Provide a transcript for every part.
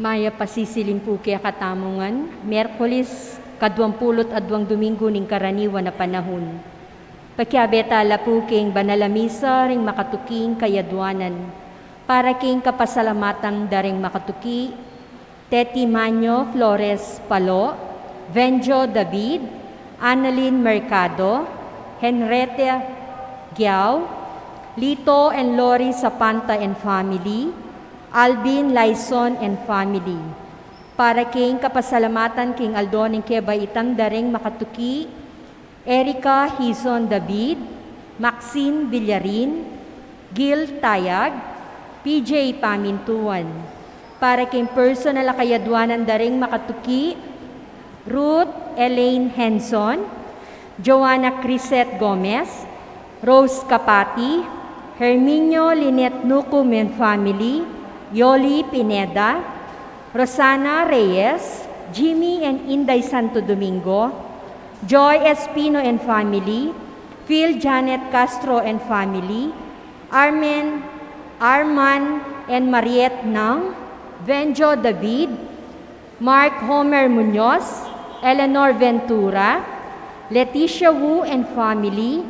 Maya pasisilim po kaya katamongan, Merkulis, kadwampulot adwang Domingo ning karaniwan na panahon. Pagkiabetala po king banalamisa ring makatuking kayadwanan, para king kapasalamatan daring makatuki, Teti Manyo Flores Palo, Venjo David, Annalyn Mercado, Henrietta Giao, Lito and Lori Sapanta and family, Alvin Laison and family. Para king kapasalamatan king Aldon ng Kebaitan daring makatuki, Erica Hison David, Maxine Villarin, Gil Tayag, PJ Pamintuan. Para king personal kayadwanan daring makatuki, Ruth Elaine Henson, Joanna Crisette Gomez, Rose Capati, Herminio Lynette Nucum and family, Yoli Pineda, Rosana Reyes, Jimmy and Inday Santo Domingo, Joy Espino and family, Phil Janet Castro and family, Arman and Mariette Nang, Venjo David, Mark Homer Munoz, Eleanor Ventura, Leticia Wu and family,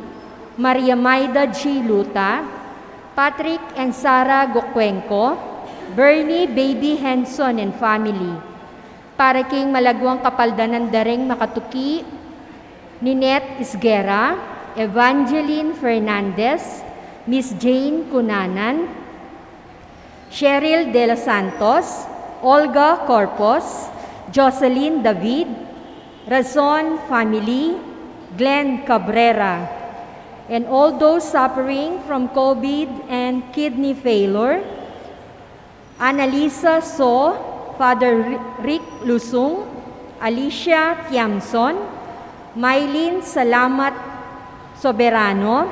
Maria Maida G. Luta, Patrick and Sarah Gokwenko, Bernie Baby Henson and family. Para king malagwang kapaldanan daring makatuki, Ninette Isguera, Evangeline Fernandez, Miss Jane Cunanan, Cheryl De Los Santos, Olga Corpos, Jocelyn David, Razon family, Glenn Cabrera, and all those suffering from COVID and kidney failure, Annalisa So, Father Rick Lusung, Alicia Tiamson, Mylene Salamat Soberano,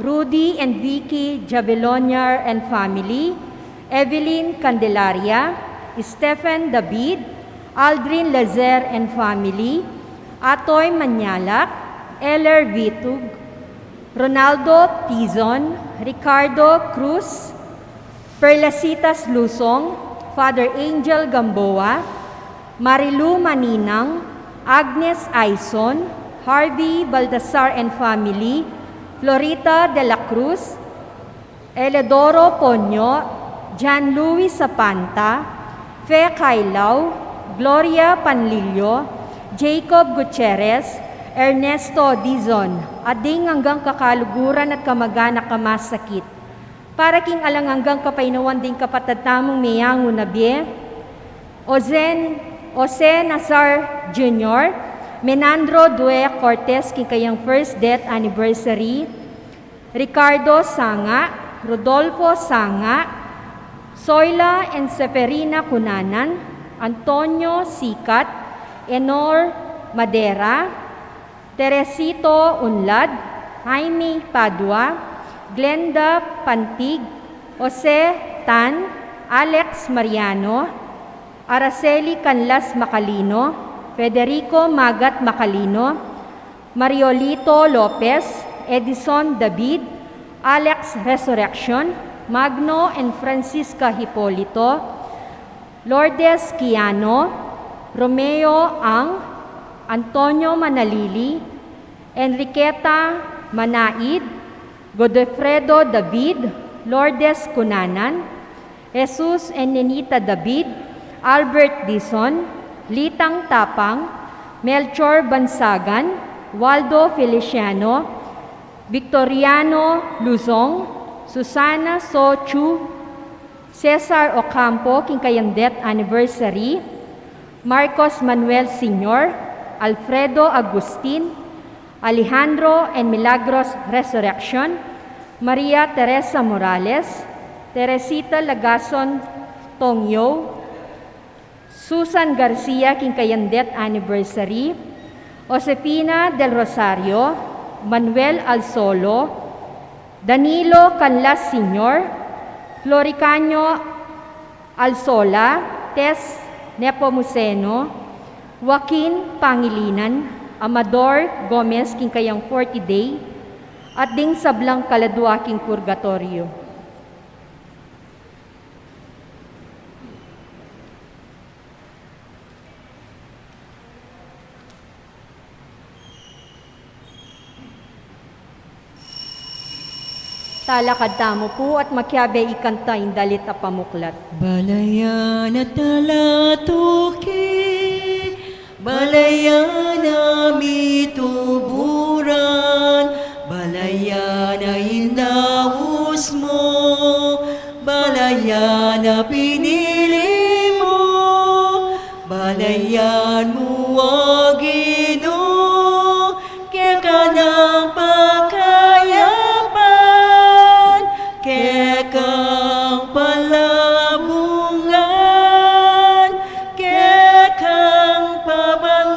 Rudy and Vicky Javeloniar and family, Evelyn Candelaria, Stephen David, Aldrin Lazer and family, Atoy Manyalak, Eller Vitug, Ronaldo Tizon, Ricardo Cruz, Perlasitas Lusong, Father Angel Gamboa, Marilu Maninang, Agnes Aison, Harvey Baldassar and family, Florita de la Cruz, Eledoro Ponyo, John Louis Sapanta, Fe Kailaw, Gloria Panlilio, Jacob Gutierrez, Ernesto Dizon, ading hanggang kakaluguran at kamag-anak kamasakit. Para king alang hanggang kapainawan din kapatid tamong miyango na biye, Jose Nazar Jr., Menandro Due Cortez king kayang first death anniversary, Ricardo Sanga, Rodolfo Sanga, Soyla and Seferina Cunanan, Antonio Sikat, Enor Madera, Teresito Unlad, Jaime Padua, Glenda Pantig, Jose Tan, Alex Mariano, Araceli Canlas Macalino, Federico Magat Macalino, Mariolito Lopez, Edison David, Alex Resurrection, Magno and Francisca Hipolito, Lourdes Kiano, Romeo Ang, Antonio Manalili, Enriqueta Manaid, Godefredo David, Lourdes Cunanan, Jesus and Nenita David, Albert Dison, Litang Tapang, Melchor Bansagan, Waldo Feliciano, Victoriano Luzong, Susana Sochu, Cesar Ocampo, king kayang death anniversary, Marcos Manuel Sr., Alfredo Agustin, Alejandro and Milagros Resurrection, Maria Teresa Morales, Teresita Lagason Tongyo, Susan Garcia, king kayang death anniversary, Josefina del Rosario, Manuel Alsolo, Danilo Canlas Sr., Floricaño Alsola, Tess Nepomuceno, Joaquin Pangilinan, Amador Gomez, king kayang 40 day, at ding sablang kaladwa king purgatorio. Talakad tamo po at makyabe ikanta indalit a pamuklat. Balayan at talatuki, balayan na mituburan, balayan na inaus mo, balayan na pinili mo, balayan mo ang Ginoo, kaya ka ng pakayapan, kaya kang palabungan, kaya kang pabangnalan.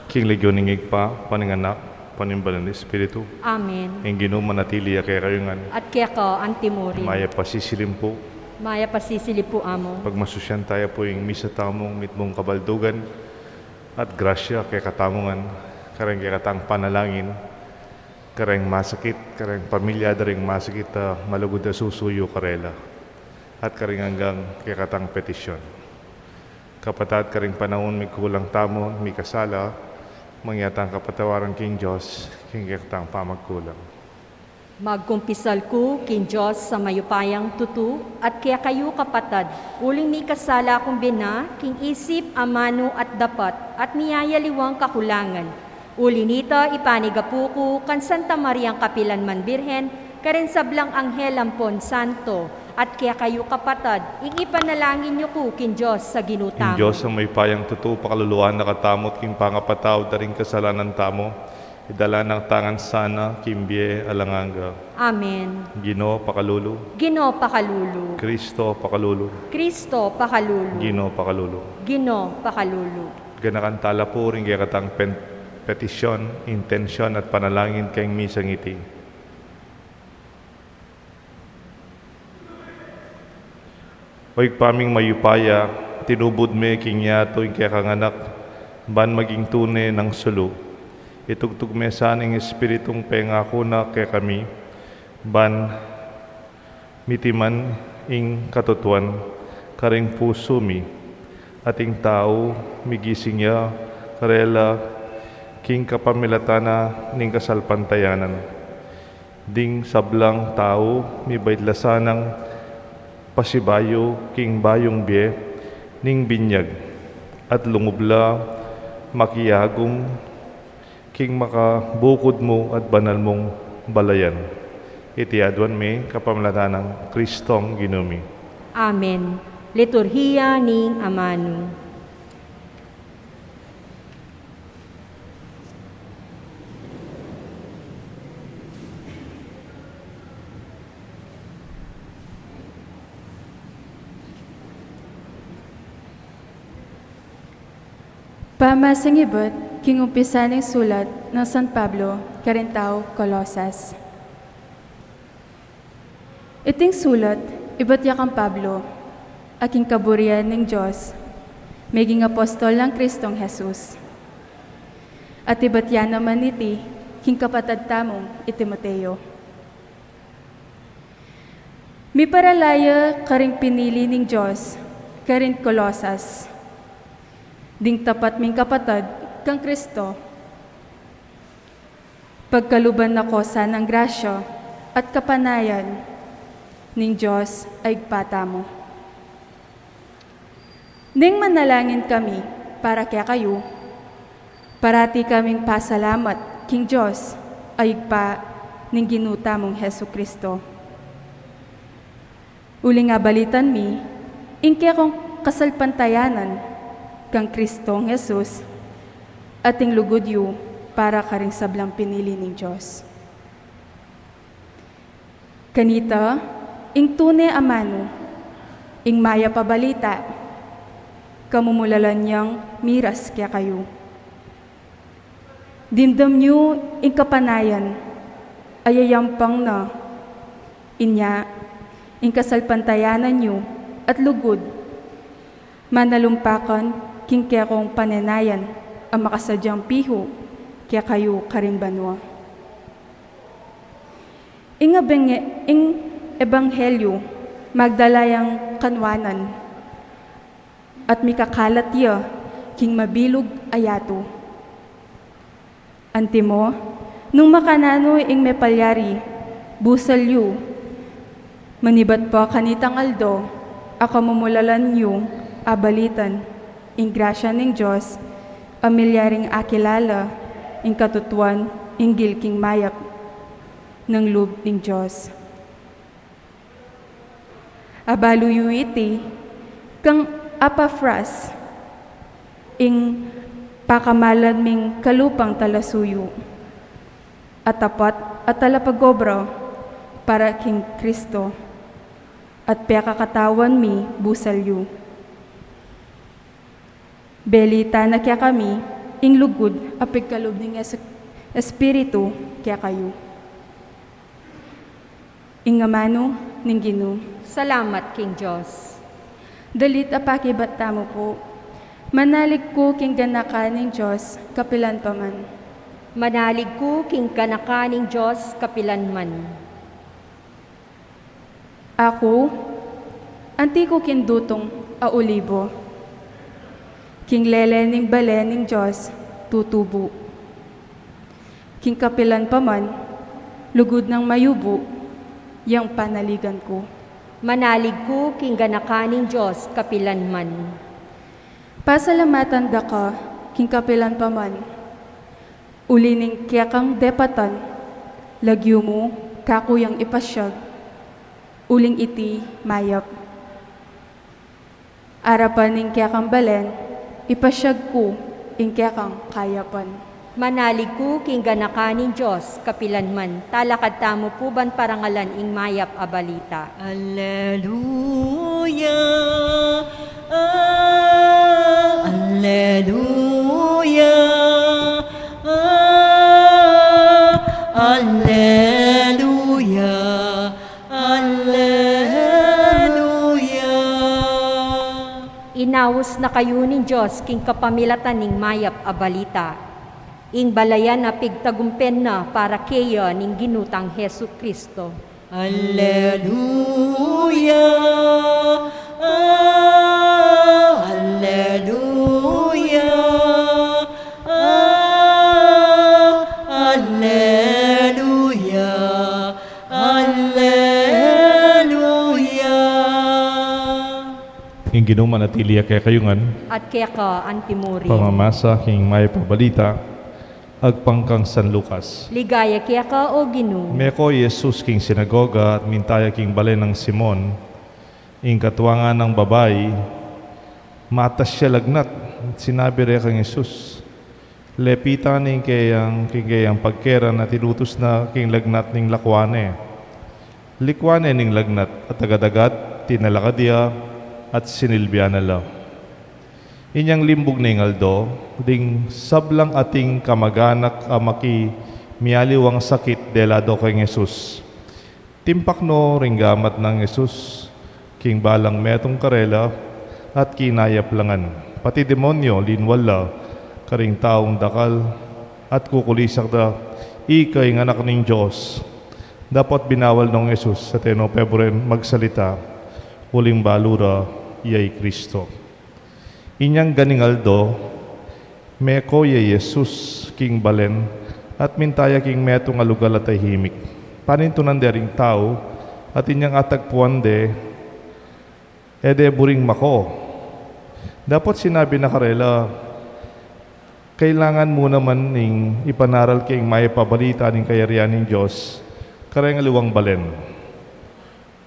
King Legioningig pa, paninganak, panimbalan ni Espiritu. Amen. Ang Ginoo manatili kay kayungan. At kaya ka antimurin. Maya pasisilim po. Maya pasisili po amo. Pagmasusyan tayo po yung misa tamong mitmong kabaldugan at grasya kay katamungan. Kareng kay katang panalangin. Kareng masakit, kareng pamilya daring masakit malugod na susuyo karela. At kareng hanggang kay katang petisyon. Kapatad kareng panahon may kulang tamo, may kasala, mangyatang kapatawaran king Diyos, king kay katang pamagkulang. Magkumpisal ko kin Diyos sa mayupayang tutu at kaya kayo kapatad, uling mi kasala kong bina, king isip, amano at dapat at niyayaliwang kakulangan. Uli nita ipanigapu ko kan Santa Mariang Kapilan Man Birhen, karen sablang Anghel Ampon Santo, at kaya kayo kapatad, ipanalangin niyo ko kin Diyos sa ginutamo. King Diyos ang may payang totoo pakaluluhan nakatamot king pangapataw daring kasalanan tamo. Idala ng tangan sana, kimbye, alanganga. Amen. Ginoo pakalulu. Ginoo pakalulu. Kristo pakalulu. Kristo pakalulu. Ginoo pakalulu. Ginoo pakalulu. Ganakan tala po rin kaya katang petisyon, intensyon at panalangin kayong misang iti. Oy paming mayupaya, tinubod me king yato yung kaya kanganak, ban maging tune ng sulu. Itugtog me saning espiritong pengako na kay kami, ban mitiman ing katutuan, karing puso mi, ating tao, migising ya, karela, king kapamilatana ning kasalpantayanan. Ding sablang tao, mi baitlasanang pasibayo, king bayong bie, ning binyag, at lungubla, makiyagom, king makabukod mo at banal mong balayan. Iti adwan me kapamlatan ng Kristong Ginumi. Amen. Liturhiya ning amano. Pamasangibot, kingumpisa ng sulat ng San Pablo, Carintao, Colosas. Iting sulat, iba't yakang Pablo, aking kaburian ng Diyos, maging apostol ng Kristong Jesus. At iba't yan naman iti, king kapatad tamong iti Timoteo. Mi paralaya karing pinili ng Diyos, karin Colosas, ding tapat ming kapatad kang Kristo. Pagkaluban na kosa ng grasya at kapanayan ning Diyos ay pata mo. Ning manalangin kami para kaya kayo, parati kaming pasalamat king Diyos ay pa ning ginuta mong Hesu Kristo. Uli nga balitan mi, ingke kong kasalpantayanan kang Kristong Jesus, ating lugod yu para karing sablang pinili ng Diyos. Kanita, ing tune amano, ing maya pabalita, kamumulalan niyang miras kaya kayo. Dindam niyo ing kapanayan, ayayampang na, inya, ing kasalpantayanan niyo at lugod, manalumpakan king kaya kong panenayan ang makasadyang piho kaya kayo karimbanwa. Ing ebanghelyo magdalayang kanwanan at mikakalat ya king mabilog ayato. Antimo, nung makanano ing may palyari, busalyo, manibat po kanitang aldo, ako mamulalan yung abalitan, ing grasya ng Diyos, amilyaring akilala, ing katutuan, ing gilking mayap, ng loob ng Diyos. Abaluyo iti, kang Epapras, ing pakamalan ming kalupang talasuyo, at tapat at talapagobro para king Kristo, at pekakatawan mi busalyo. Belita na kaya kami, ing lugod apig kaloob ng Espiritu kaya kayo. Ing amano ning Ginoo. Salamat, King Diyos. Dalit apakibat tamo po. Manalig ko king ganaka ng Diyos, kapilan pa man. Manalig ko king kanakaning Diyos kapilanman. Ako, anti ko kindutong aulibo. King lele ning balen ng Diyos, tutubo. King kapilan pa man, lugod ng mayubo, yang panaligan ko. Manalig ko king ganakaning Diyos kapilanman. Pasalamatan da ka, king kapilan pa man. Uli ning kiyakang depatan, lagyo mo, kakuyang ipasyag, uling iti mayap. Arapan ning kiyakang balen, ipasyag ko, ing kiyakang kayapan. Manalig ko king ganakaning Diyos kapilanman. Talakad tamo puban parangalan ing mayap a balita. Alleluia, Alleluia, Alleluia, Alleluia. Inawos na kayo ning Diyos king kapamilatan ning mayap a balita. Ing balayan na pigtagumpen na para kaya ning ginutang Hesu Kristo. Alleluia, Alleluia, Alleluia, Alleluia. Ing Ginoo manatili kay kayungan, At kaya ka antimuri. pamamasa king may pabalita, agpangkang San Lucas. Ligaya kaya ka o Ginoo. Meko Jesus king sinagoga at mintaya king balen ng Simon, ing katuwangan ng babay, matas siya lagnat. Sinabi rin kang Jesus, lepitan ning kayang pagkera na tinutos na king lagnat ning lakwane. Likwane ning lagnat at agad-agad tinalakadya at sinilbiya na la. Inyang limbog ning aldo, ding sablang ating kamaganak amaki mialiwang sakit delado kay Jesus. Timpak no ringgamat ng Jesus, king balang metong karela at kinayap langan. Pati demonyo linwala, karing taong dakal at kukulisak da ikay ng anak ng Diyos. Dapat binawal ng Jesus sa teno pebren magsalita, uling balura iyay Kristo. Inyang ganingaldo, meko ye Jesus king balen at mintaya king meto nga lugal at tahimik. Panintunan dering tao at inyang atagpuan de, ede buring mako. Dapat sinabi na karela, kailangan mo naman ning ipanaral king may pabalita ning kayarian ng Diyos, kareng aliwang balen.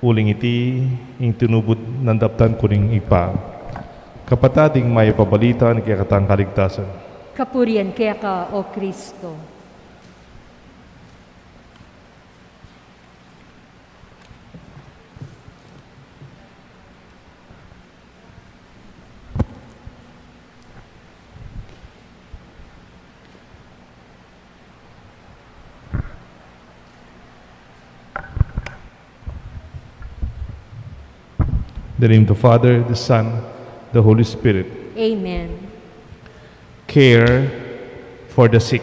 Uling iti, ing tinubod ng daptan kuning ipa. Kapatading may pabalita ni kaya katang kaligtasan. Kapurian kaya ka o Kristo. In the name of the Father, the Son, the Holy Spirit. Amen. Care for the sick.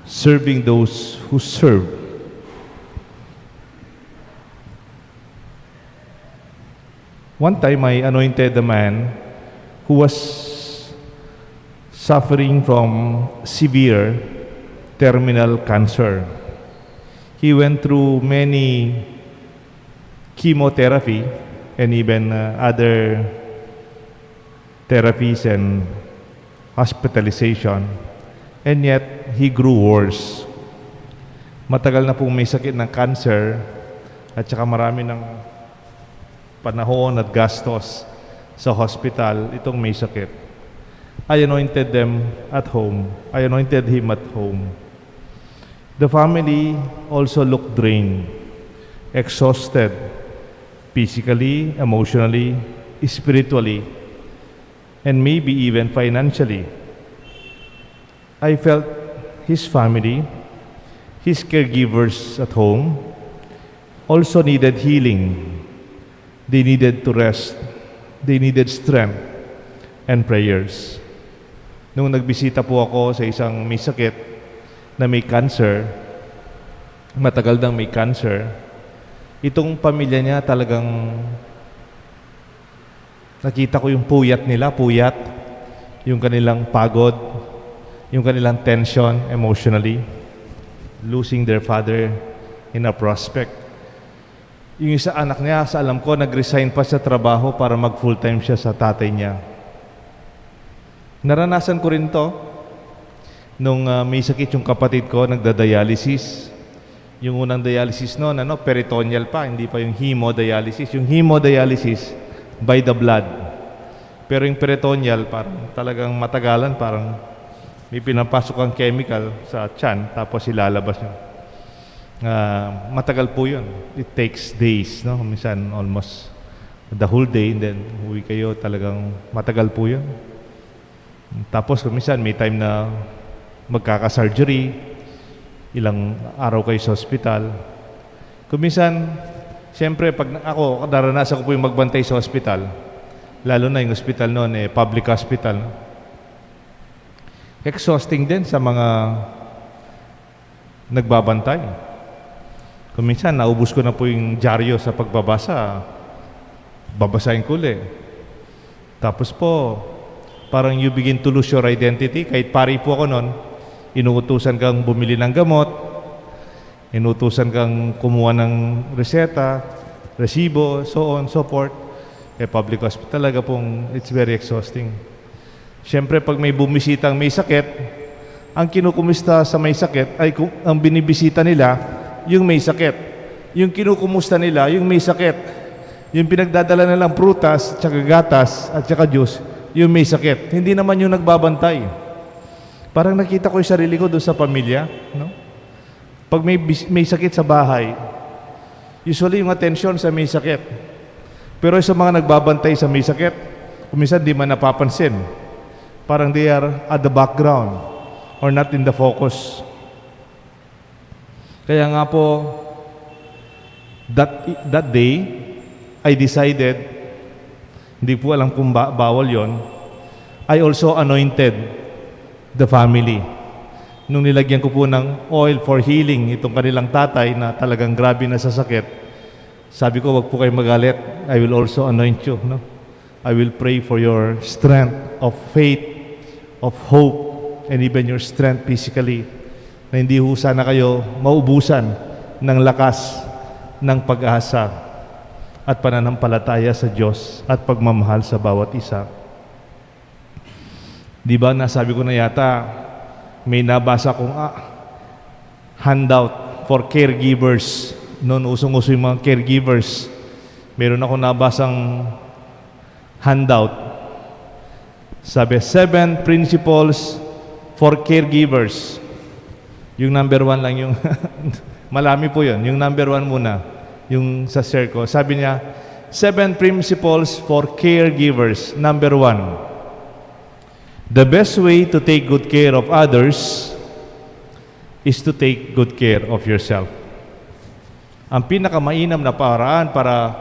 Serving those who serve. One time I anointed a man who was suffering from severe terminal cancer. He went through many chemotherapy and even other therapies and hospitalization, and yet he grew worse. Matagal na pong may sakit ng cancer at saka marami ng panahon at gastos sa hospital itong may sakit. I anointed them at home. I anointed him at home. The family also looked drained, exhausted, physically, emotionally, spiritually, and maybe even financially. I felt his family, his caregivers at home, also needed healing. They needed to rest. They needed strength and prayers. Nung nagbisita po ako sa isang may sakit na may cancer, matagal nang may cancer, itong pamilya niya talagang nakita ko yung puyat nila, yung kanilang pagod, yung kanilang tension emotionally, losing their father in a prospect. Yung isa anak niya, sa alam ko, nag-resign pa sa trabaho para mag-full-time siya sa tatay niya. Naranasan ko rin to nung may sakit yung kapatid ko, nagda-dialysis. Yung unang dialysis noon, peritoneal pa, hindi pa yung hemodialysis. Yung hemodialysis, by the blood. Pero yung peritoneal, parang talagang matagalan, parang may pinapasok ang chemical sa tiyan, tapos ilalabas nyo. Matagal po yun. It takes days, no? Minsan almost the whole day, and then uwi kayo, talagang matagal po yun. Tapos minsan may time na magkaka-surgery, ilang araw kayo sa hospital. Kuminsan, siyempre, pag ako, naranasan ko po yung magbantay sa hospital, lalo na yung hospital noon, public hospital. Exhausting din sa mga nagbabantay. Kuminsan, naubos ko na po yung dyaryo sa pagbabasa. Babasahin ko ulit. Tapos po, parang you begin to lose your identity. Kahit pari po ako noon, inuutusan kang bumili ng gamot, inuutusan kang kumuha ng reseta, resibo, so on, so forth. Public hospital talaga pong, it's very exhausting. Siyempre, pag may bumisitang may sakit, ang kinukumusta sa may sakit ay ang binibisita nila, yung may sakit. Yung kinukumusta nila, yung may sakit. Yung pinagdadala nilang prutas, tsaka gatas, at tsaka juice, yung may sakit. Hindi naman yung nagbabantay. Parang nakita ko yung sarili ko doon sa pamilya, no? Pag may sakit sa bahay, usually yung attention sa may sakit. Pero sa mga nagbabantay sa may sakit, kuminsan di man napapansin. Parang they are at the background or not in the focus. Kaya nga po, that day, I decided, hindi po alam kung bawal yon, I also anointed the family. Nung nilagyan ko po ng oil for healing itong kanilang tatay na talagang grabe na sa sakit, sabi ko, wag po kayo magalit. I will also anoint you. No? I will pray for your strength of faith, of hope, and even your strength physically, na hindi ho sana kayo maubusan ng lakas, ng pag-asa, at pananampalataya sa Diyos at pagmamahal sa bawat isa. Di ba, nasabi ko na yata, may nabasa kong handout for caregivers. Noon, usong-uso yung mga caregivers. Meron ako nabasang handout. Sabi, 7 principles for caregivers. Yung number 1 lang yung, malami po yun. Yung number 1 muna, yung sa share ko. Sabi niya, 7 principles for caregivers. Number 1, the best way to take good care of others is to take good care of yourself. Ang pinakamainam na paraan para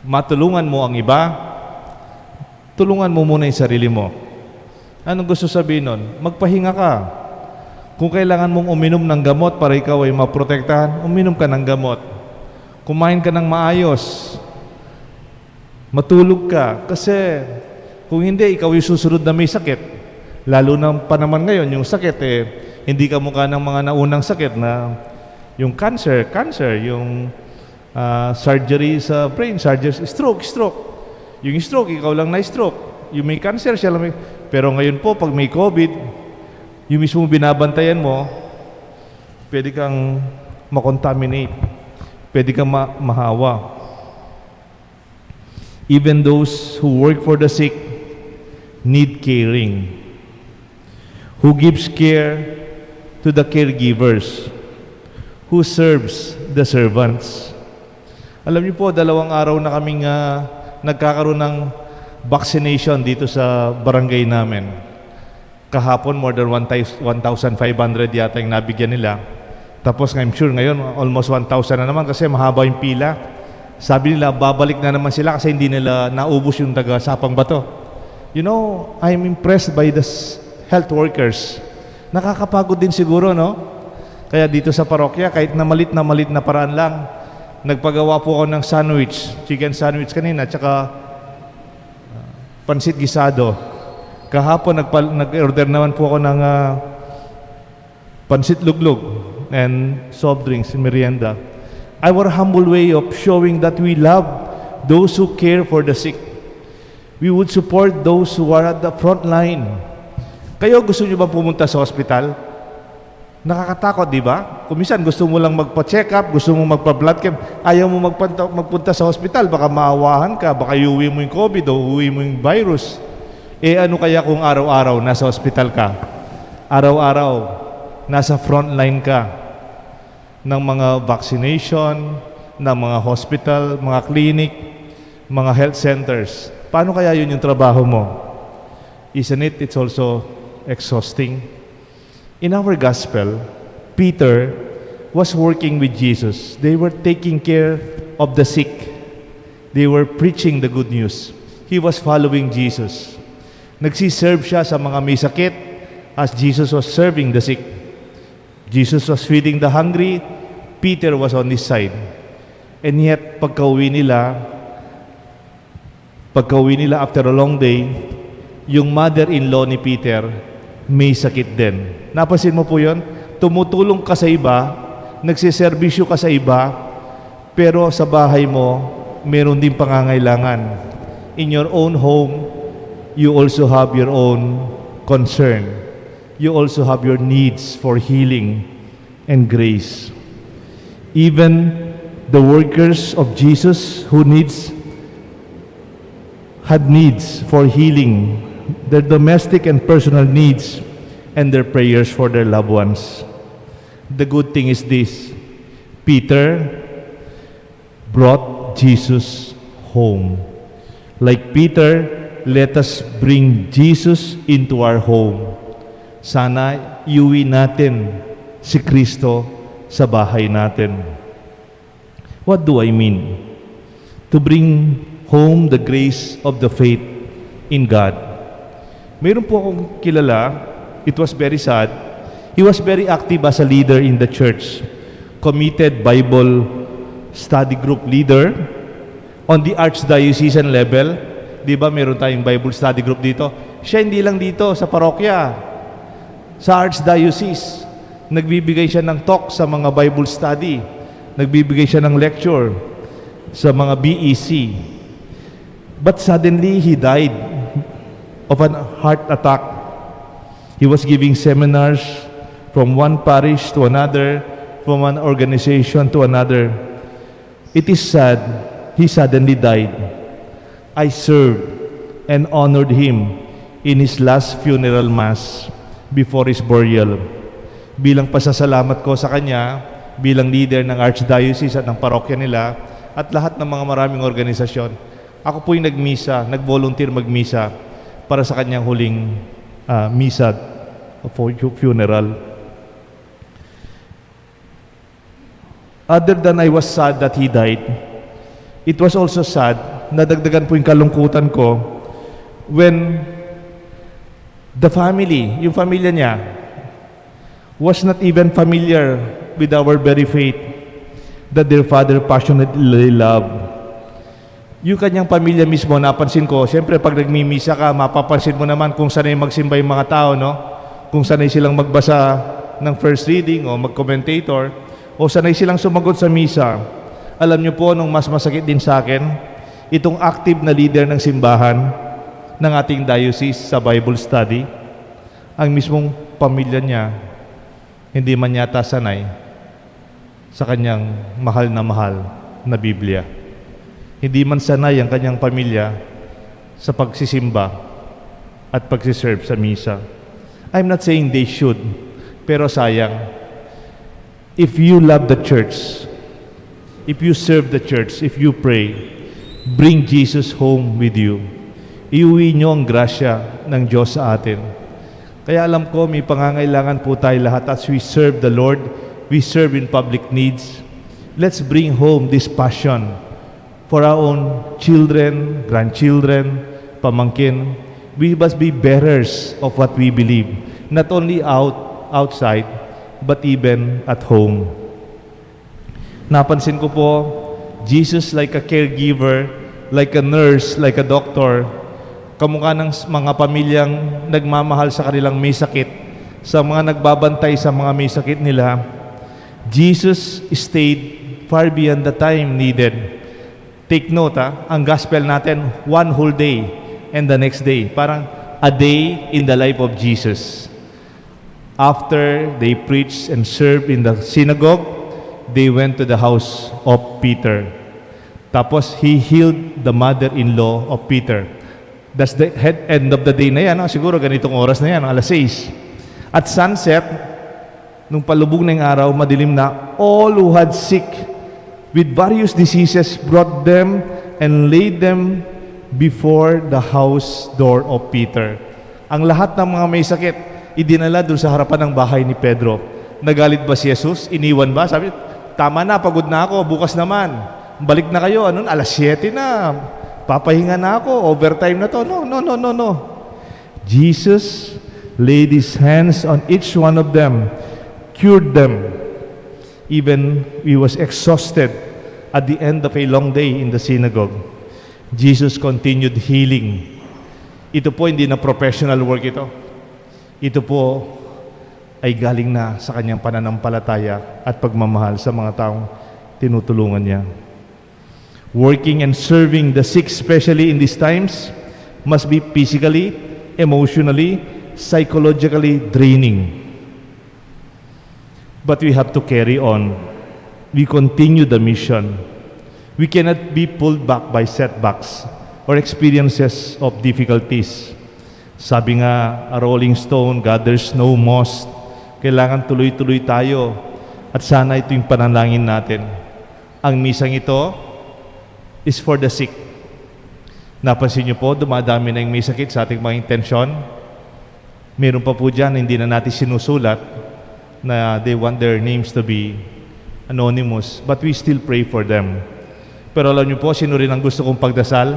matulungan mo ang iba, tulungan mo muna yung sarili mo. Anong gusto sabihin nun? Magpahinga ka. Kung kailangan mong uminom ng gamot para ikaw ay maprotektahan, uminom ka ng gamot. Kumain ka ng maayos. Matulog ka. Kasi Kung hindi, ikaw yung susunod na may sakit. Lalo na pa naman ngayon, yung sakit hindi ka mukha ng mga naunang sakit na yung cancer, yung surgery sa brain, surgery, stroke. Yung stroke, ikaw lang na-stroke. Yung may cancer, siya lang may... Pero ngayon po, pag may COVID, yung mismo binabantayan mo, pwede kang makontaminate, pwede kang mahawa. Even those who work for the sick need caring. Who gives care to the caregivers? Who serves the servants? Alam niyo po, 2 araw na kaming nagkakaroon ng vaccination dito sa barangay namin. Kahapon, more than 1,500 yata yung nabigyan nila. Tapos I'm sure ngayon, almost 1,000 na naman kasi mahaba yung pila. Sabi nila, babalik na naman sila kasi hindi nila naubos yung taga Sapang Bato. You know, I'm impressed by the health workers. Nakakapagod din siguro, no? Kaya dito sa parokya, kahit na malit na paraan lang, nagpagawa po ako ng sandwich, chicken sandwich kanina, tsaka pansit gisado. Kahapon, nag-order naman po ako ng pansit luglog and soft drinks, merienda. Our humble way of showing that we love those who care for the sick. We would support those who are at the front line. Kayo, gusto nyo ba pumunta sa hospital? Nakakatakot, di ba? Kung minsan gusto mo lang magpa-check up, gusto mo magpa-blood camp, ayaw mo magpunta sa hospital, baka maawahan ka, baka iuwi mo yung COVID o uwi mo yung virus. Ano kaya kung araw-araw nasa hospital ka? Araw-araw nasa front line ka ng mga vaccination, ng mga hospital, mga clinic, mga health centers. Paano kaya yun yung trabaho mo? Isn't it? It's also exhausting. In our gospel, Peter was working with Jesus. They were taking care of the sick. They were preaching the good news. He was following Jesus. Nagsiserve siya sa mga may sakit as Jesus was serving the sick. Jesus was feeding the hungry. Peter was on his side. And yet, pagka-uwi nila after a long day, yung mother-in-law ni Peter may sakit din. Napansin mo po yun? Tumutulong ka sa iba, nagsiservisyo ka sa iba, pero sa bahay mo, meron din pangangailangan. In your own home, you also have your own concern. You also have your needs for healing and grace. Even the workers of Jesus who had needs for healing, their domestic and personal needs, and their prayers for their loved ones. The good thing is this: Peter brought Jesus home. Like Peter, let us bring Jesus into our home. Sana iuwi natin si Kristo sa bahay natin. What do I mean? To bring home the grace of the faith in God. Mayroon po akong kilala, it was very sad. He was very active as a leader in the church. Committed Bible study group leader on the archdiocesan level. Di ba meron tayong Bible study group dito? Siya hindi lang dito sa parokya. Sa archdiocese, nagbibigay siya ng talk sa mga Bible study. Nagbibigay siya ng lecture sa mga BEC. But suddenly, he died of an heart attack. He was giving seminars from one parish to another, from one organization to another. It is sad, he suddenly died. I served and honored him in his last funeral mass before his burial. Bilang pasasalamat ko sa kanya, bilang leader ng archdiocese at ng parokya nila, at lahat ng mga maraming organisasyon, ako po yung nag-volunteer magmisa para sa kanyang huling misa for funeral. Other than I was sad that he died, it was also sad, nadagdagan po yung kalungkutan ko, when the family, yung pamilya niya, was not even familiar with our very faith that their father passionately loved. Yung kanyang pamilya mismo, napansin ko, siyempre pag nagmimisa ka, mapapansin mo naman kung sanay magsimba yung mga tao, no? Kung sanay silang magbasa ng first reading o mag-commentator, o sanay silang sumagot sa misa. Alam niyo po, nung mas masakit din sa akin, itong active na leader ng simbahan ng ating diocese sa Bible study, ang mismong pamilya niya, hindi man yata sanay sa kanyang mahal na Biblia. Hindi man sanay ang kanyang pamilya sa pagsisimba at pagsiserve sa misa. I'm not saying they should, pero sayang. If you love the church, if you serve the church, if you pray, bring Jesus home with you. Iuwi nyo ang grasya ng Diyos sa atin. Kaya alam ko, may pangangailangan po tayo lahat as we serve the Lord, we serve in public needs. Let's bring home this passion for our own children, grandchildren, pamangkin. We must be bearers of what we believe, not only outside, but even at home. Napansin ko po, Jesus like a caregiver, like a nurse, like a doctor, kamukha ng mga pamilyang nagmamahal sa kanilang may sakit, sa mga nagbabantay sa mga may sakit nila. Jesus stayed far beyond the time needed. Take note, ang gospel natin, one whole day and the next day. Parang a day in the life of Jesus. After they preached and served in the synagogue, they went to the house of Peter. Tapos, he healed the mother-in-law of Peter. That's the end of the day na yan. Siguro ganitong oras na yan, alas 6. At sunset, nung palubog na yung araw, madilim na, all who had sick with various diseases brought them and laid them before the house door of Peter. Ang lahat ng mga may sakit, idinala doon sa harapan ng bahay ni Pedro. Nagalit ba si Jesus? Iniwan ba? Sabi, tama na, pagod na ako, bukas naman. Balik na kayo, alas 7 na. Papahinga na ako, overtime na to. No. Jesus laid His hands on each one of them, cured them. Even he was exhausted at the end of a long day in the synagogue. Jesus continued healing. Ito po hindi na professional work ito. Ito po ay galing na sa kanyang pananampalataya at pagmamahal sa mga taong tinutulungan niya. Working and serving the sick, especially in these times, must be physically, emotionally, psychologically draining. But we have to carry on. We continue the mission. We cannot be pulled back by setbacks or experiences of difficulties. Sabi nga, a rolling stone gathers no moss. Kailangan tuloy-tuloy tayo. At sana ito yung panalangin natin. Ang misang ito is for the sick. Napansin niyo po, dumadami na yung may sakit sa ating mga intensyon. Meron pa po dyan, hindi na natin sinusulat na they want their names to be anonymous, but we still pray for them. Pero alam niyo po, sino rin ang gusto kong pagdasal?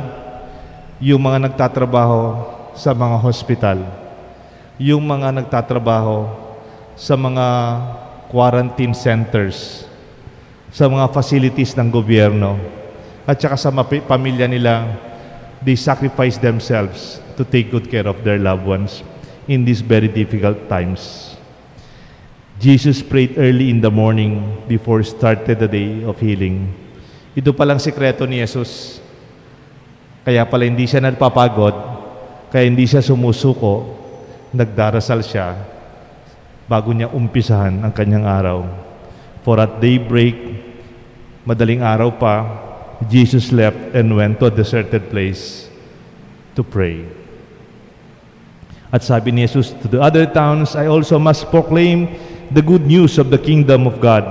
Yung mga nagtatrabaho sa mga hospital, yung mga nagtatrabaho sa mga quarantine centers, sa mga facilities ng gobyerno, at saka sa pamilya nila, they sacrifice themselves to take good care of their loved ones in these very difficult times. Jesus prayed early in the morning before started the day of healing. Ito palang sikreto ni Jesus. Kaya pala hindi siya nagpapagod, kaya hindi siya sumusuko, nagdarasal siya bago niya umpisahan ang kanyang araw. For at daybreak, madaling araw pa, Jesus left and went to a deserted place to pray. At sabi ni Jesus, to the other towns, I also must proclaim the good news of the kingdom of God.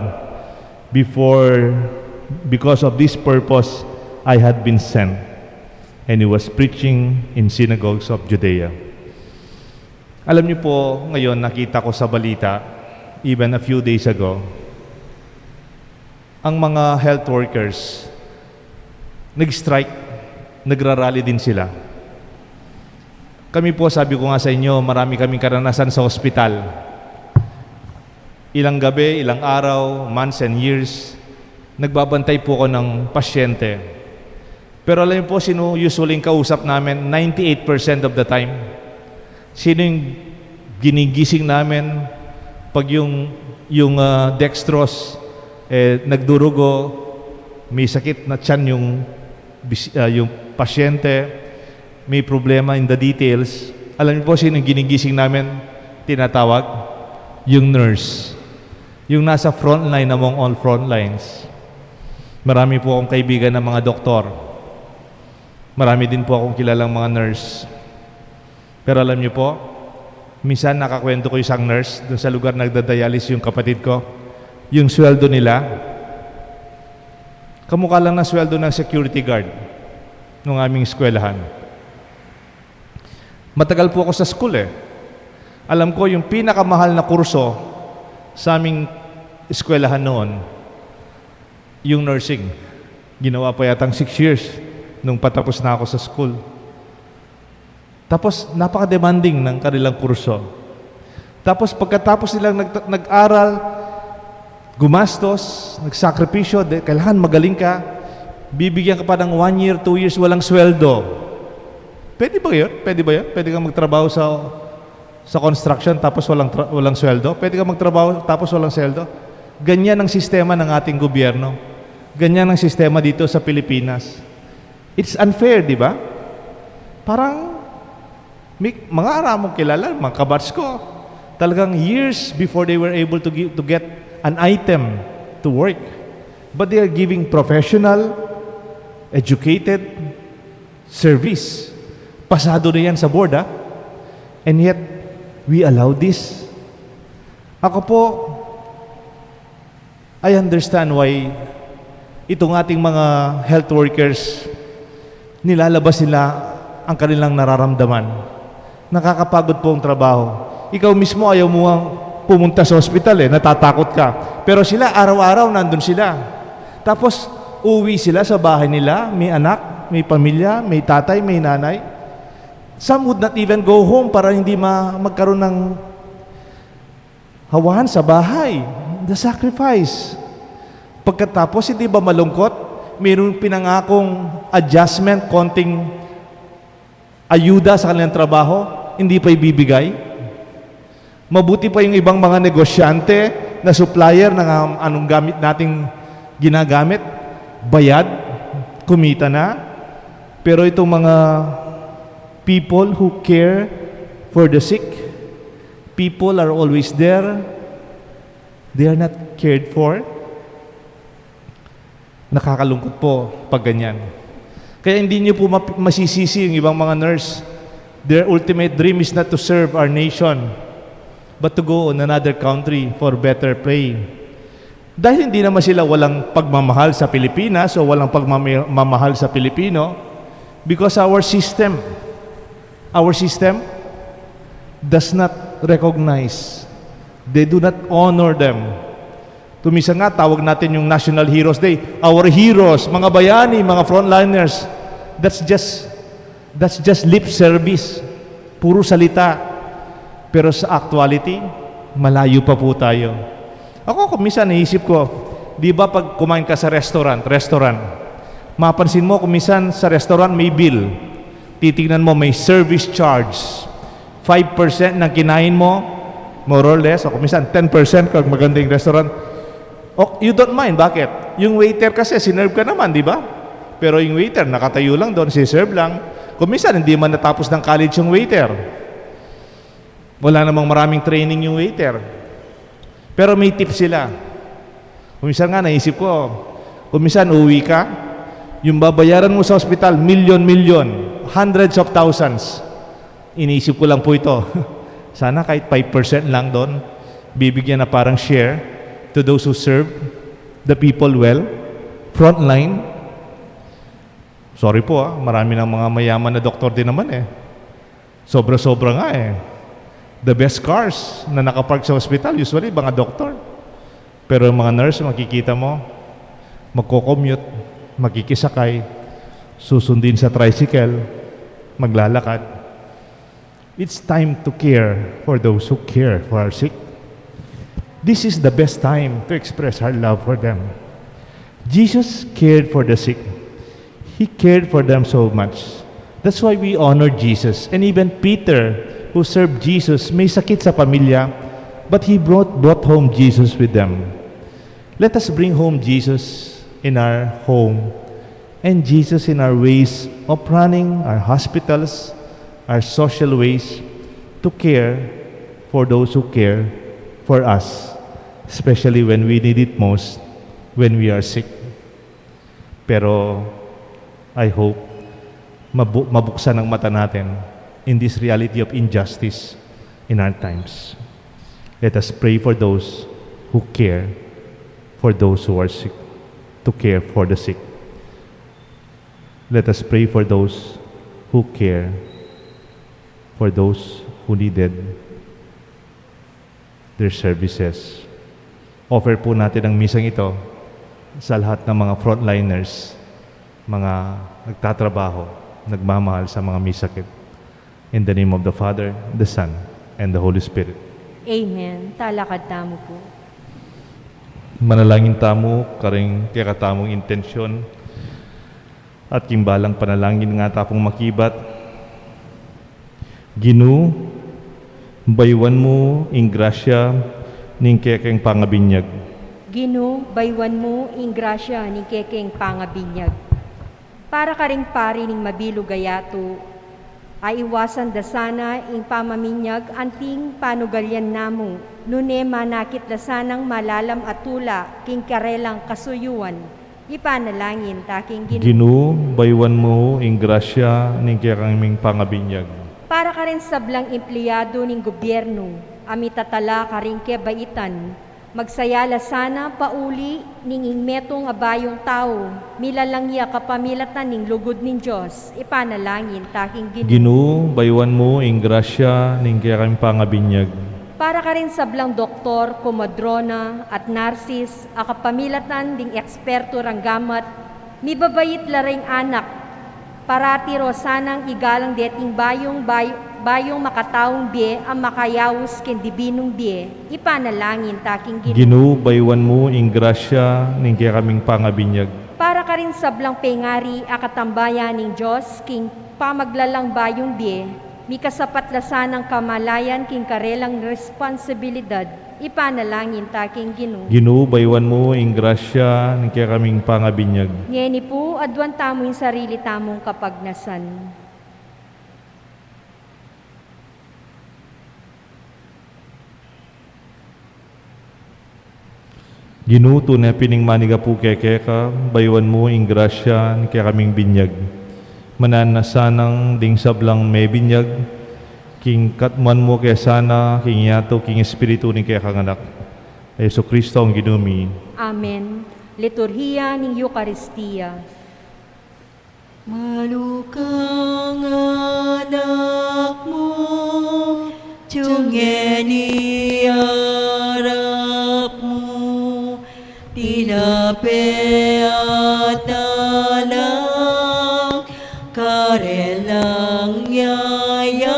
Because of this purpose, I had been sent. And He was preaching in synagogues of Judea. Alam niyo po, ngayon nakita ko sa balita, even a few days ago, ang mga health workers, nag-strike, nagrarally din sila. Kami po, sabi ko nga sa inyo, marami kaming karanasan sa ospital. Ilang gabi, ilang araw, months and years, nagbabantay po ako ng pasyente. Pero alam niyo po, sino usually yung kausap namin? 98% of the time. Sino yung ginigising namin pag yung dextrose nagdurugo, may sakit na tiyan yung pasyente, may problema in the details. Alam niyo po sino yung ginigising namin tinatawag? Yung nurse. Yung nasa front line among all front lines. Marami po akong kaibigan ng mga doktor. Marami din po akong kilalang mga nurse. Pero alam niyo po, minsan nakakwento ko isang nurse doon sa lugar nagdadialysis yung kapatid ko. Yung sweldo nila, kamukha lang ng sweldo ng security guard ng aming eskwelahan. Matagal po ako sa school Alam ko yung pinakamahal na kurso sa aming eskwelahan noon, yung nursing. Ginawa pa yatang 6 years nung patapos na ako sa school. Tapos napaka-demanding ng kanilang kurso. Tapos pagkatapos nilang nag-aral, gumastos, nagsakripisyo, kailangan magaling ka, bibigyan ka pa ng 1 year, 2 years, walang sweldo. Pwede ba yun? Pwede ba yun? Pwede kang magtrabaho sa construction tapos walang sweldo? Pwede kang magtrabaho tapos walang sweldo? Ganyan ang sistema ng ating gobyerno. Ganyan ang sistema dito sa Pilipinas. It's unfair, di ba? Parang may mga aramong kilala, mga kabats ko, talagang years before they were able to get an item to work. But they are giving professional, educated service. Pasado na yan sa board, And yet, we allow this. Ako po, I understand why itong ating mga health workers, nilalabas nila ang kanilang nararamdaman. Nakakapagod po ang trabaho. Ikaw mismo ayaw mo ang pumunta sa hospital natatakot ka. Pero sila, araw-araw nandun sila. Tapos, uwi sila sa bahay nila, may anak, may pamilya, may tatay, may nanay. Some would not even go home para hindi magkaroon ng hawahan sa bahay. The sacrifice. Pagkatapos, hindi ba malungkot? Mayroong pinangakong adjustment, konting ayuda sa kanilang trabaho, hindi pa ibibigay. Mabuti pa yung ibang mga negosyante na supplier ng anong gamit nating ginagamit, bayad, kumita na. Pero itong mga people who care for the sick, people are always there, they are not cared for. Nakakalungkot po pag ganyan. Kaya hindi niyo po masisisi yung ibang mga nurse. Their ultimate dream is not to serve our nation, but to go on another country for better pay. Dahil hindi naman sila walang pagmamahal sa Pilipinas o walang pagmamahal sa Pilipino, because our system does not recognize, they do not honor them. Tumisa nga, tawag natin yung National Heroes Day. Our heroes, mga bayani, mga frontliners, that's just lip service. Puro salita. Pero sa actuality, malayo pa po tayo. Ako, minsan naisip ko, di ba pag kumain ka sa restaurant, mapansin mo kung minsan sa restaurant may bill. Titignan mo, may service charge. 5% ng kinain mo, more or less, o kung minsan 10% kung maganda yung restaurant. You don't mind, bakit? Yung waiter kasi, sinerve ka naman, di ba? Pero yung waiter, nakatayo lang doon, siserve lang. Kung minsan, hindi man natapos ng college yung waiter. Wala namang maraming training yung waiter. Pero may tip sila. Kung minsan nga, naisip ko, kung minsan uwi ka, yung babayaran mo sa ospital, million, hundreds of thousands. Iniisip ko lang po ito. Sana kahit 5% lang doon, bibigyan na parang share to those who serve the people well, frontline. Sorry po marami ng mga mayaman na doktor din naman Sobra-sobra nga The best cars na nakapark sa hospital, usually mga doktor. Pero yung mga nurse, makikita mo, magko-commute, makikisakay, susundin sa tricycle, maglalakad. It's time to care for those who care for our sick. This is the best time to express our love for them. Jesus cared for the sick. He cared for them so much. That's why we honor Jesus. And even Peter, who served Jesus, may sakit sa pamilya, but he brought home Jesus with them. Let us bring home Jesus in our home and Jesus in our ways of running our hospitals, our social ways, to care for those who care for us, especially when we need it most, when we are sick. Pero I hope mabuksan ang mata natin in this reality of injustice in our times. Let us pray for those who care for those who are sick, to care for the sick. Let us pray for those who care for those who needed their services. Offer po natin ang misang ito sa lahat ng mga frontliners, mga nagtatrabaho, nagmamahal sa mga misakit. In the name of the Father, the Son, and the Holy Spirit. Amen. Talakad tamo po. Manalangin tamo, karing kakatamong intensyon, at kimbalang panalangin nga tapong makibat. Ginu, baywan mo ing grasya ning kekeng pangabinyag. Gino, baywan mo ing grasya ni kekeng pangabinyag. Para karing pari ning mabilog gayato, ay iwasan da sana ing pamaminyag anting panugalyan namo, nune manakit da sanang malalam at tula king karelang kasuyuan. Ipanalangin taking Gino. Ginu, baywan mo ing grasya ning kekeng pangabinyag. Para ka rin sablang empleyado ning gobyerno, amitatala ka rin kebaitan, magsayala sana pauli ning ingmetong abayong tao, milalangya kapamilatan ning lugod ning Diyos, ipanalangin taking Gino. Ginu, baywan mo ing grasya ning kekeng pangabinyag. Para ka rin sablang doktor, komadrona at narsis, akapamilatan ding eksperto ranggamat, mibabayit laring anak, parati ro sanang igalang deting bayong makataong bie ang makayawos ken dibinong bie, ipanalangin taking Gino. Ginu, baywan mo ing grasya ning kekeng pangabinyag. Para ka rin sablang pengari akatambayan ning Diyos, king pamaglalang bayong bie, mikasapat lasanang kamalayan king karelang responsibilidad, ipanalangin taking Gino. Ginu, baywan mo ing grasya ning kekeng pangabinyag. Ngeni po, adwan tamo yung sarili tamong kapagnasan. Ginu, tunay pining maniga po kekeka, baywan mo ing grasya ning kekeng binyag. Manan na sanang ding sablang may binyag, king katman mo kaya sana, king yato, king espiritu ni kaya kanganak. Yesu Kristo ang ginumi. Amen. Liturhiya ng Eucharistia. Malukang anak mo, tiyungeni harap mo, tinape at alang, karelang yayapang,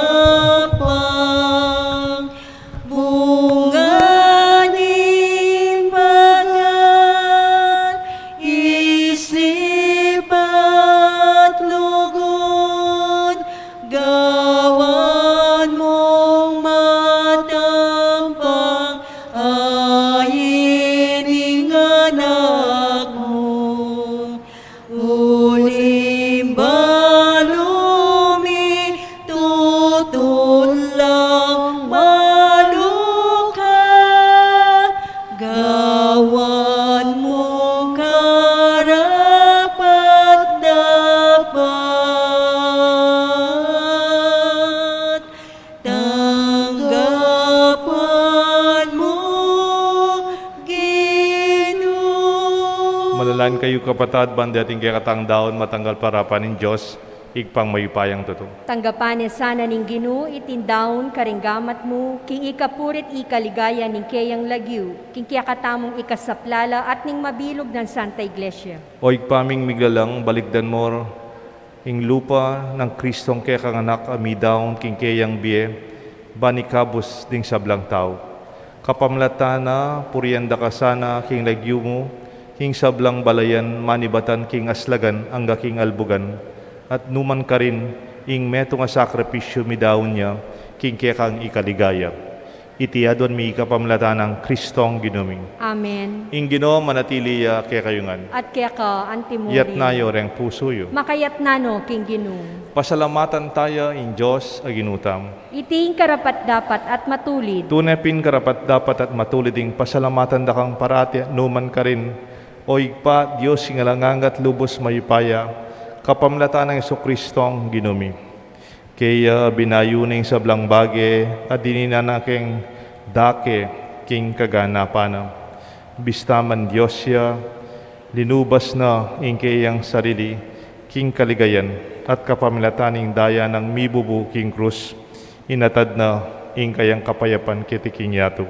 bunga ni banal, isip at lugod, gawan mong matampang, ayining anak mo, ulim balumi, tutulang maluka, gawan mo karapat dapat, tanggapan mo, Ginoo. Malalaan kayo kapatad, bandi ating kaya katang daon, matanggal parapan ng Diyos, igpang mayupayang tuto. Tanggapan sana ning Gino, itindaon karinggamat mo, king ikapurit ikaligaya ning kayang lagyu, king kiyakatamong ikasaplala at ning mabilog ng Santa Iglesia. O igpaming miglalang, baligdan mo, ing lupa ng Kristong kaya kanganak, amidaon, king kayang biye, banikabos ding sablang tao. Kapamlatana, purianda ka sana, king lagyu mo, king sablang balayan manibatan king aslagan angga king albugan, at numan ka rin ing meto nga sakripisyo mi daon niya, king kekang ikaligaya. Iti adon mi kapamlatan ng Kristong ginuming. Amen. Ing Ginoo manatili kaya kayungan. At kaya ka, antimori. Yat nayo reng pusoyo. Makayat nano, King Ginoo. Pasalamatan tayo in Diyos aginutam. Iting karapat dapat at matulid. Tunay pin karapat dapat at matuliding pasalamatan da kang parati numan ka rin. O igpa Diyos ingalangangat lubos mayupaya, kapamlatan ng Kristong ginumi. Kaya binayuning sa blang bage at dininanaking dake king kaganapanam. Bistaman Diyos siya, linubas na ing kayang sarili, king kaligayan at kapamilataning daya ng mibubu king krus, inatad na ing kayang kapayapan kiti king yato.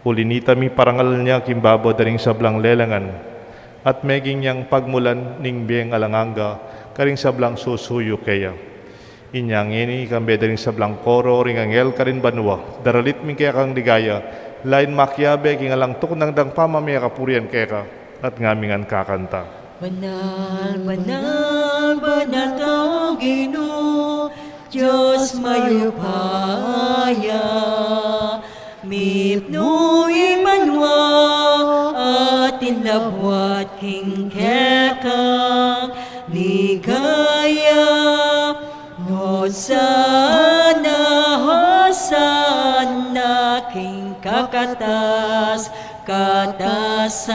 Ulinita mi parangal niya kimbabo daring sablang lelangan, at meging niyang pagmulan ning biyeng alanganga, karing sablang susuyo kaya. Inyang ini kambe daring sablang koro ring angel karin banwa, daralit mi kaya kang ligaya, lain makyabe king alang tuknang dang pamamaya kapurian kaya ka, at ngamingan kakanta. Banal, banal, banal kang Ginoo, Diyos mayupaya. Mipno imanwa at inlabwat king kekang ligaya. Hosana, Hosana, king kakatas, katasan.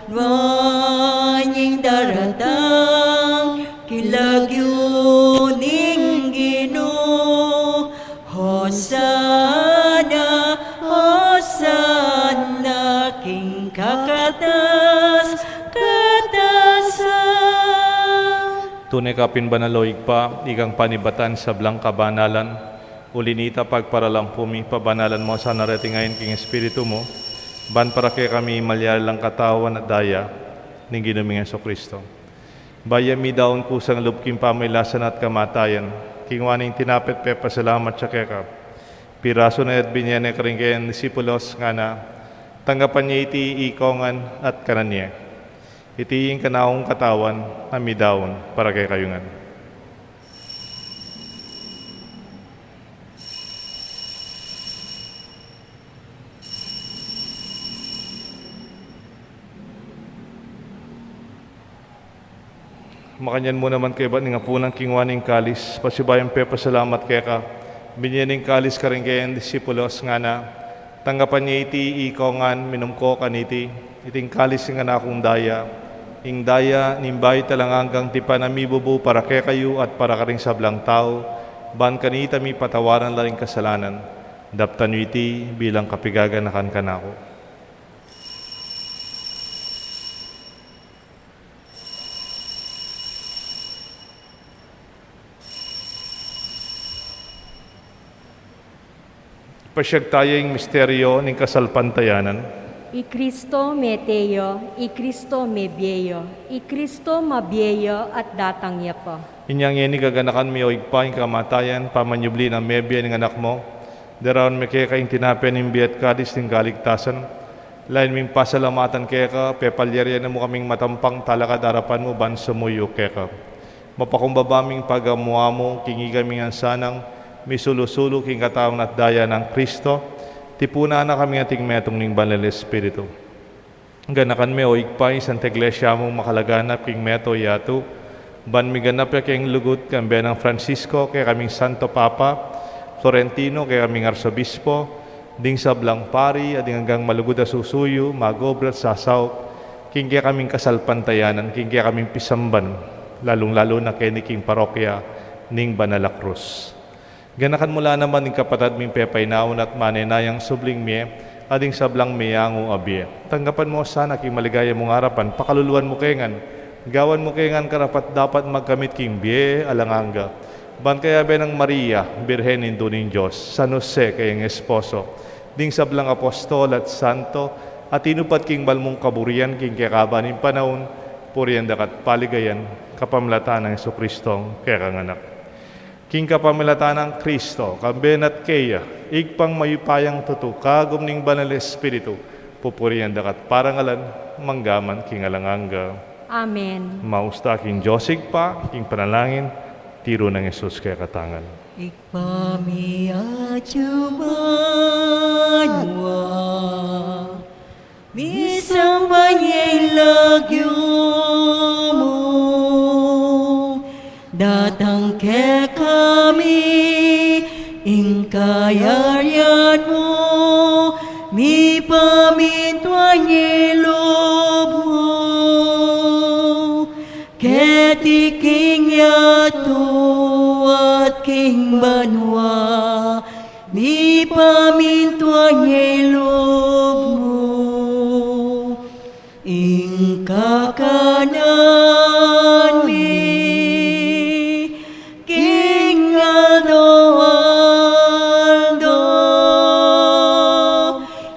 Wanying daratang, kilagyuning Ginoo. Hosana, Hosana, king kakatas, katasan. Tunay kapin banaloig pa, igang panibatan sa blang kabanalan, ulinita pagparalampumi, pabanalan mo sa naratingayin king Espiritu mo, ban para kay kami malyalang katawan at daya, ning ginuming Kristo. Baya mi daon kusang lubking pamilasan at kamatayan, king waning tinapit pe pasalamat siya kaya piraso na at binyane karing kayan disipulos nga na, tanggapan niya iti ikongan at kananya. Itiing kanaong katawan na midawon para kay kayungan. Makanyan mo naman kay ba nga punang kingwaning kalis, pasibayang pepa salamat kaya ka, binyaning kalis ka rin kayan disipulos nga na, tanggapan niya iti ikongan minumko kaniti, iting kalis nga na akong daya, ing daya nimbay talang hanggang tipa na mibubu para kay kayo at para karing sablang tao, ban kanita mi patawaran la ring kasalanan, daptan iti bilang kapigaganakan kanako. Pasyag tayong misteryo ng kasalpantayanan. I Kristo meteo, I Kristo mebieyo, I Kristo mabieyo at datang niya pa. Inyang yeni gaganakan mi o igpaing kamatayan, pamanyubli ng mebya ng anak mo, daraon me kaya kayong tinapen ng biyat kadis ng kaligtasan, lain ming pasalamatan kaya ka, pepalyarian na mo kaming matampang talakad harapan mo, ban sumuyo kaya ka. Mapakumbabaming pagamuha mo, kingi kaming ansanang, misulusulo king katawang at daya ng Kristo, tipuna na kami ating metong ning Banal Espiritu. Ganakan me o igpay sa iglesia mong makalaganap king meto yato, ban mi ganap ya king lugut kambe ng Francisco kay kaming Santo Papa, Florentino kay kaming Arsobispo, ding sablang pari, ading hanggang malugod na susuyo, magobrat sasaw, king kaya kaming kasalpantayanan, king kaya kaming pisamban, lalong-lalo na kay king parokya ning Banala Cruz. Ganakan mula naman ng kapatad ming pepay naon at manenayang subling miye, ading sablang miyango abye. Tanggapan mo sana king maligaya mong harapan, pakaluluan mo kengan, gawan mo kengan karapat dapat magkamit king biye alanganga. Ban kaya be ng Maria, Birhenin duning Diyos, San Jose kayang esposo, ding sablang apostol at santo, at inupat king balmong kaburian king kakabanin panahon, puriyan dakat paligayan, kapamlatan ng Kristong kakanganak. King kapamilatan ng Kristo, kamben at kaya, igpang mayupayang tutu, kagum ning Banal Espiritu, pupurihan dakat parangalan, manggaman king alanganga. Amen. Mausta king Josig pa, king panalangin, tiro ng Yesus kaya katangan. Ipamiajumanwa, misang banyilagyo mo, datang ke kami, ingkayaryan mo, mi pamintuan ilob mo, ketiking yato at king banwa, mi pamintuan ilob mo, ingkakanan mi, king Aldo,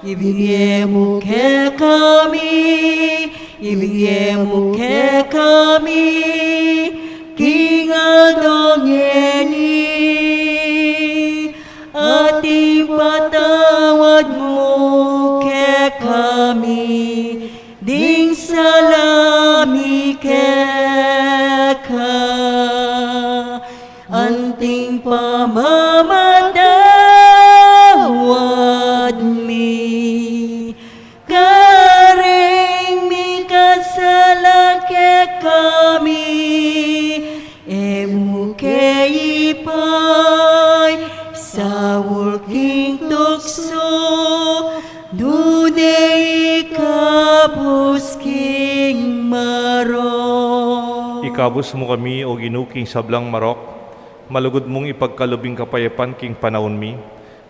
ibigay mo ke kami, ibigay mo ke kami, king Aldo ngeni, at ipatawad mo ke kami, ding salami ke ka, anting pamamatawad mi, karing mi kasala ke kami, emu ke ipay, sa working tukso, dude ikabus king maro. Ikabos mo kami o ginuking sablang marok, malugod mong ipagkalubing kapayapan king panahon mi,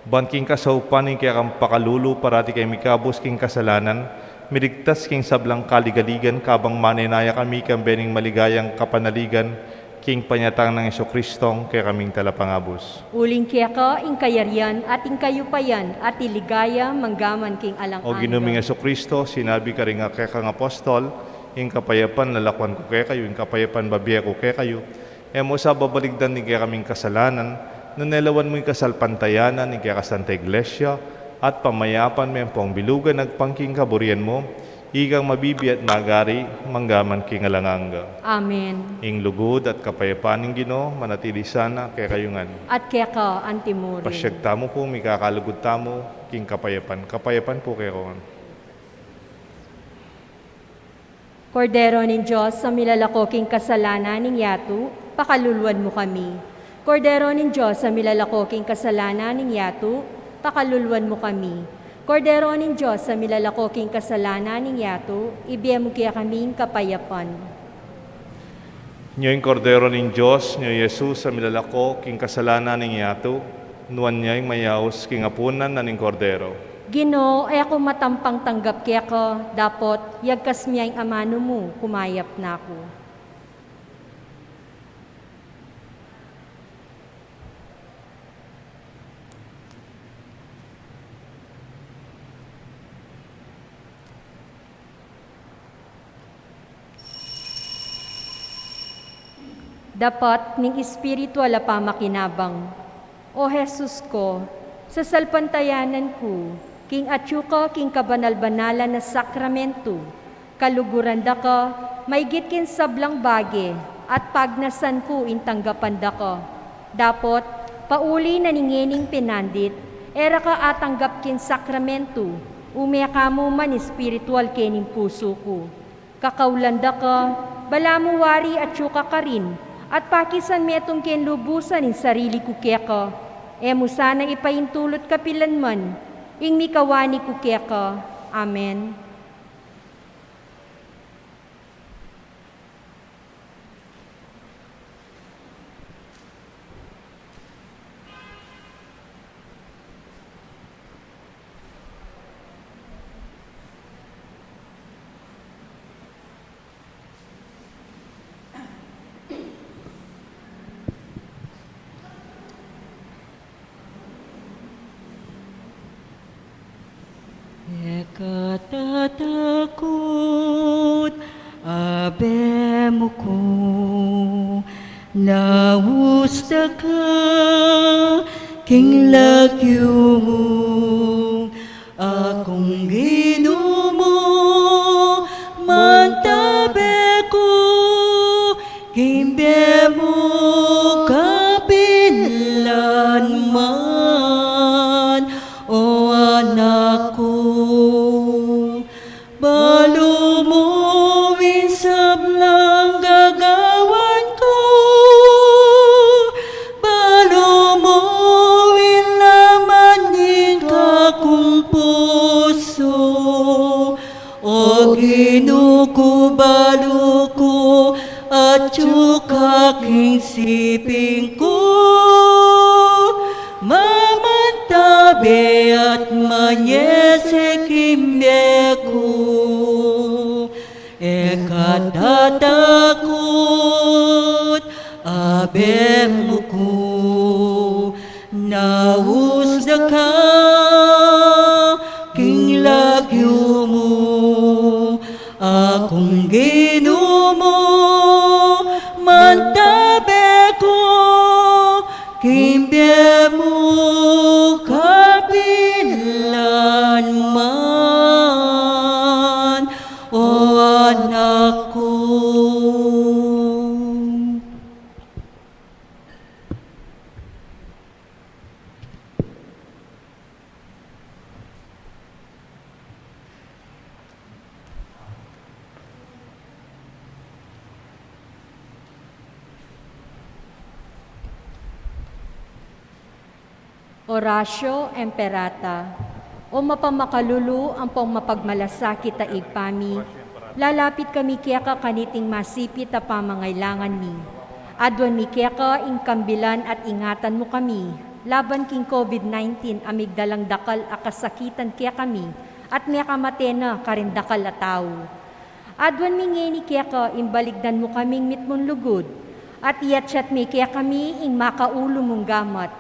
banking kasaupan kaya kang pakalulu parati kay mikabos king kasalanan, miligtas king sablang kaligaligan kabang manenaya kami kang bening maligayang kapanaligan, king panyatang ng Jesucristong kaya kaming talapangabos. Uling kaya ka, ingkayaryan at ingkayupayan at iligaya manggaman king alang O ginuming Jesucristo, sinabi ka rin nga kaya kang apostol, ing kapayapan lalakwan ko kaya kayo, ing kapayapan babiya ko kaya kayo, mo sa babaligdan ni kaya kaming kasalanan, nunelawan mo yung kasalpantayanan ni kaya kasanta iglesia, at pamayapan mo yung pong bilugan nagpangking kaburian mo, igang mabibi at magari, manggaman king alanganga. Amen. Ing lugod at kapayapaan ng Ginoo, manatili sana kaya kayungan. At kaya ka, antimuri. Pasyag tamo po, may kakalugod tamo, king kapayapan. Kapayapan po kaya kawan. Kordero nin Diyos, sa milalakoking kasalanan ning yatu, pakaluluan mo kami. Kordero nin Diyos, sa milalakoking kasalanan ning yatu, pakaluluan mo kami. Kordero nin Diyos, sa milalakoking kasalanan ning yatu, ibiyem mo kaya kaming kapayapan. Nyo yung kordero ng Diyos, nyo Jesus sa milalako, king kasalanan ng yato, nuwan niya yung mayaos, king apunan na ning kordero. Ginoo, ay ako matampang tanggap kaya ka, dapot, yagkas miyay amano mo, kumayap na ako. Dapat ning espiritual a pamakinabang. O Jesus ko, sa salpantayanan ko, king atyuka king kabanal-banalan na sakramento, kaluguran da ka, maygit kin sablang bage, at pagnasan ko intanggapan da ka. Dapot, pauli na ningening pinandit, era ka atanggap kin sakramento, umya ka mo man espiritual kening puso ko. Kakaulanda ka, bala mo wari atyuka ka rin, at pakisan metong ken lubusan in sarili ko keka, mo sana ipaintulot kapilan man, ing mikawani ko keka. Amen. Katatakot, abe mo ko, nawusta ka, king lagyo mo, akong Ginoo. ping ko, mamantabi at manyesekimbe ko. Ekatatakot, abem mo ko, nausda ka, king lagyo mo, akong ginumo, mantabi ko, kimbe mo, kapilan man, o anak ko. Oratio Imperata. O mapamakalulu ang pong mapagmalasakit a igpami, lalapit kami kaya ka kaniting masipit a pamangailangan mi. Adwan mi kaya ka ingkambilan at ingatan mo kami, laban king COVID-19 amig dalang dakal a kasakitan kaya kami, at may kamatena karindakal a tao. Adwan mi ngeni kaya ka imbaligdan mo kaming mitmon lugod, at iyatsat mi kaya kami ing makaulo mong gamat.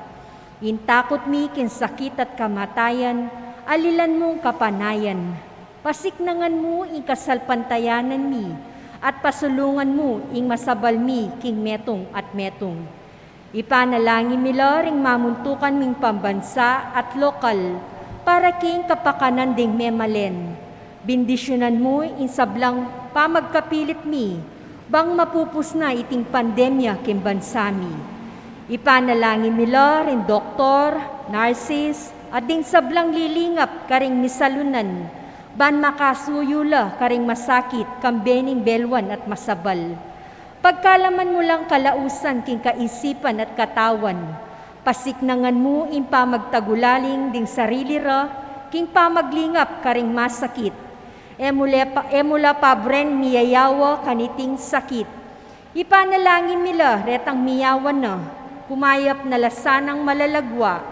Intakot mi kin sakit at kamatayan, alilan mong kapanayan. Pasiknangan mo ing kasalpantayanan mi, at pasulungan mo ing masabal mi king metong at metong. Ipanalangin mila ring mamuntukan ming pambansa at lokal, para king kapakanan ding memalen. Bindisyonan mo ing sablang pamagkapilit mi, bang mapupus na iting pandemya king bansa mi. Ipanalangin nila rin doktor, nurses, at ding sablang lilingap karing misalunan, ban makasuyula karing masakit, kambening belwan at masabal. Pagkalaman mo lang kalausan king kaisipan at katawan, pasiknangan mo in pamagtagulaling ding sarili ra, king pamaglingap karing masakit. Emula pabren miyayawa kaniting sakit. Ipanalangin nila retang miyawan na, pumayap na lasanang malalagwa,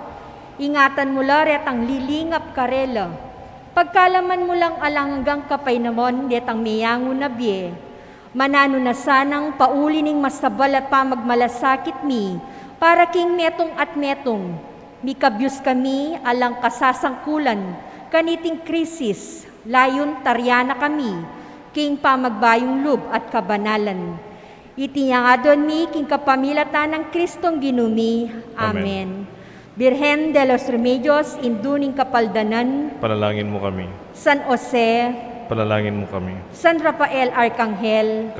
ingatan mo la retang lilingap karela. Pagkalaman mo lang alang hanggang kapay namon, retang miyango na biye. Manano na sanang paulining masabal at pamagmalasakit mi, para king metong at metong. Mikabyus kami alang kasasangkulan, kaniting krisis, layon taryana kami, king pamagbayong lub at kabanalan. Itinyangadon mi king kapamilatan ng Kristong ginumi. Amen. Birhen de los Remedios, induning kapaldanan. Panalangin mo kami. San Jose, Panalangin mo kami. San Rafael Arcangel,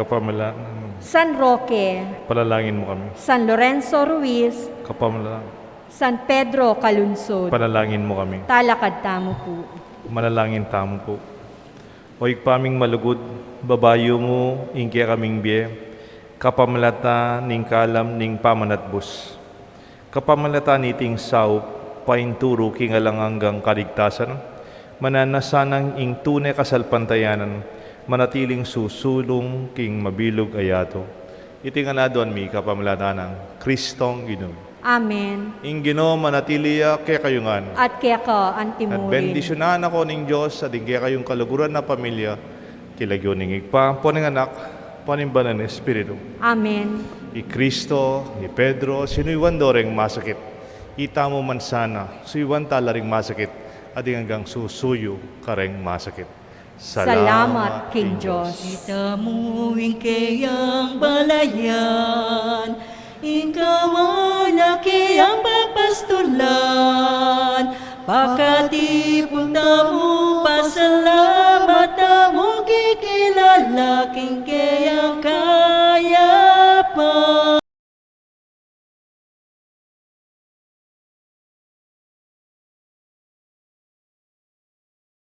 San Roque, Panalangin mo kami. San Lorenzo Ruiz, San Pedro Calunsod. Panalangin mo kami. Talakad tamo po. Manalangin tamo po. O ikpaming malugod, babayo mo, ingkya kaming biye, kapamalata ning kalam ning pamanatbus. Kapamalata niting saup, painturo king alanganggang kaligtasan, mananasanang ing tunay kasalpantayanan, manatiling susulong king mabilog ayato. Itinganadon mi kapamalata ng Kristong Ginoo. Amen. Ing Ginoo manatiliya kaya kayungan. At kaya ka, At antimurin. bendisyonan ako ning Diyos at kaya kayong kaluguran na pamilya, kilagyo ning igpa, poning anak, panimbanan ng Espiritu. Amen. I Kristo, ni Pedro, sinuiwan doreng masakit. Ita mo man sana, suyuan talaring masakit, at hanggang susuyo kareng masakit. Salamat, King Diyos. Kita mo kayang balayan, ikaw ang nakiyang papastulan, pakatipon na mo, pasalamat na mo, kikilala king